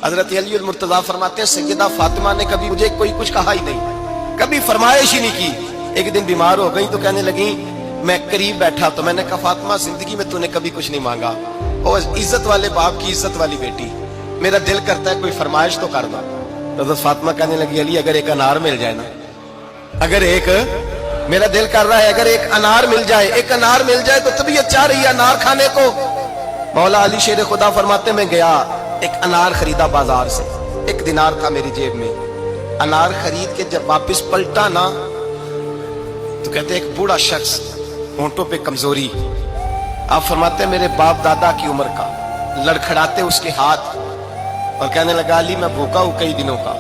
हजरत अली मुर्तजा फरमाते हैं सैयदा फातिमा ने कभी मुझे कोई कुछ कहा ही नहीं, कभी फरमाइश ही नहीं की। एक दिन बीमार हो गई तो कहने लगी, मैं करीब बैठा तो मैंने कहा फातिमा जिंदगी में तूने कभी कुछ नहीं मांगा, और इज्जत वाले बाप की इज्जत वाली बेटी, मेरा दिल करता है कोई फरमाइश तो करना। तो हजरत फातिमा कहने लगी, अली अगर एक अनार मिल जाए ना, अगर एक, मेरा दिल कर रहा है अगर एक अनार मिल जाए, एक अनार मिल जाए तो तबीयत चाह रही है अनार खाने को। मौला अली शेर खुदा फरमाते मैं गया, एक अनार खरीदा बाजार से, 1 दिनार था मेरी जेब में। अनार खरीद के जब वापस पलटा ना तो कहते एक बूढ़ा शख्स, होंठों पे कमजोरी, आप फरमाते मेरे बाप दादा की उम्र का, लड़खड़ाते उसके हाथ और कहने लगा अली मैं भूखा हूं कई दिनों का।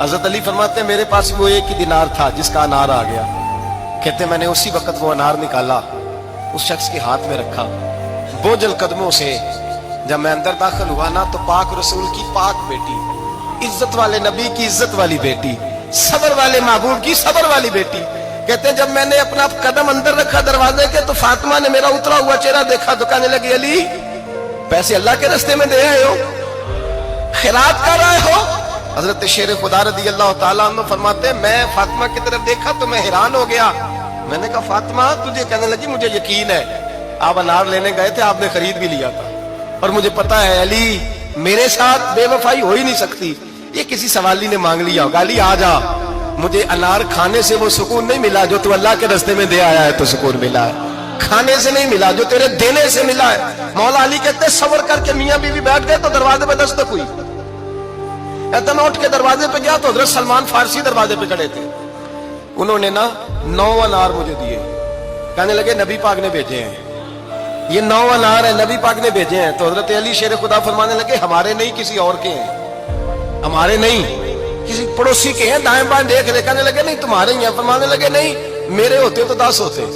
हजरत अली फरमाते मेरे पास वो 1 ही दिनार था जिसका अनार आ गया। कहते मैंने उसी वक्त वो अनार निकाला, उस शख्स के हाथ में रखा, बोझल कदमों से जब मैं अंदर दाखिल हुआ ना तो पाक रसूल की पाक बेटी, इज्जत वाले नबी की इज्जत वाली बेटी, सबर वाले महबूब की सबर वाली बेटी, कहते हैं जब मैंने अपना कदम अंदर रखा दरवाजे के तो फातिमा ने मेरा उतरा हुआ चेहरा देखा तो कहने लगी अली पैसे अल्लाह के रास्ते में दे आए हो, खैरात कर रहे हो। हजरत शेर खुदा रज़ी अल्लाह ताला अन्हु फरमाते मैं फातिमा की तरफ देखा तो मैं हैरान हो गया। मैंने कहा फातिमा तुझे, कहने लगी मुझे यकीन है आप अनार लेने गए थे, आपने खरीद भी लिया था, और मुझे पता है अली मेरे साथ बेवफाई हो ही नहीं सकती, ये किसी सवाली ने मांग लिया होगा। अली आ जा, मुझे अनार खाने से वो सुकून नहीं मिला जो तू अल्लाह के रास्ते में दे आया है तो सुकून मिला है, खाने से नहीं मिला जो तेरे देने से मिला है। मौला अली कहते सबर करके मियां बीवी बैठ गए तो दरवाजे पे दस्तक हुई, मैं उठ के दरवाजे पे गया तो हजरत सलमान फारसी दरवाजे पे खड़े थे। उन्होंने ना 9 अनार मुझे दिए, कहने लगे नबी पाक ने भेजे हैं, ये 9 अनार है नबी पाक ने भेजे हैं। तो हजरत अली शेर खुदा फरमाने लगे हमारे नहीं किसी और के हैं, हमारे नहीं किसी पड़ोसी के हैं, दाएं बाएं देख ले, कहने लगे नहीं तुम्हारे ही हैं। फरमाने लगे नहीं मेरे होते तो 10 होते,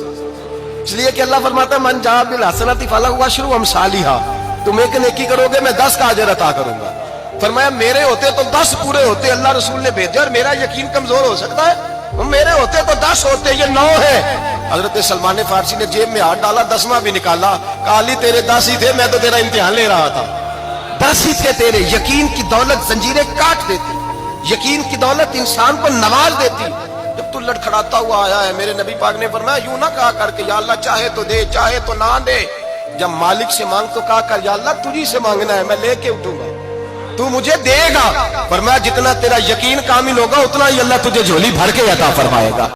इसलिए कि अल्लाह फरमाता है मन जा बिल हसनती फलहु अशरु अमसालिहा, तुम एक नेकी करोगे मैं 10 का अजर अता करूंगा। फरमाया मेरे होते तो 10 पूरे होते, अल्लाह रसूल ने भेजे, और मेरा यकीन कमजोर हो सकता है, मेरे होते तो 10 होते, ये 9 है। हजरत सलमान फारसी ने जेब में हाथ डाला, 10वां भी निकाला, काली तेरे 10 ही थे, मैं तो तेरा इम्तिहान ले रहा था, 10 ही थे तेरे। यकीन की दौलत जंजीरें काट देती, यकीन की दौलत इंसान को नवाज देती। जब तू लड़खड़ाता हुआ आया है, मेरे नबी पाक ने फरमाया यूं ना कहा करके या अल्लाह चाहे तो दे चाहे तो ना दे, जब मालिक से मांग तो कहा कर या अल्लाह तुझी से मांगना है, मैं लेके उठूंगा, तू मुझे देगा। फरमाया जितना तेरा यकीन कामिल होगा उतना ही अल्लाह तुझे झोली भर के अता फरमाएगा।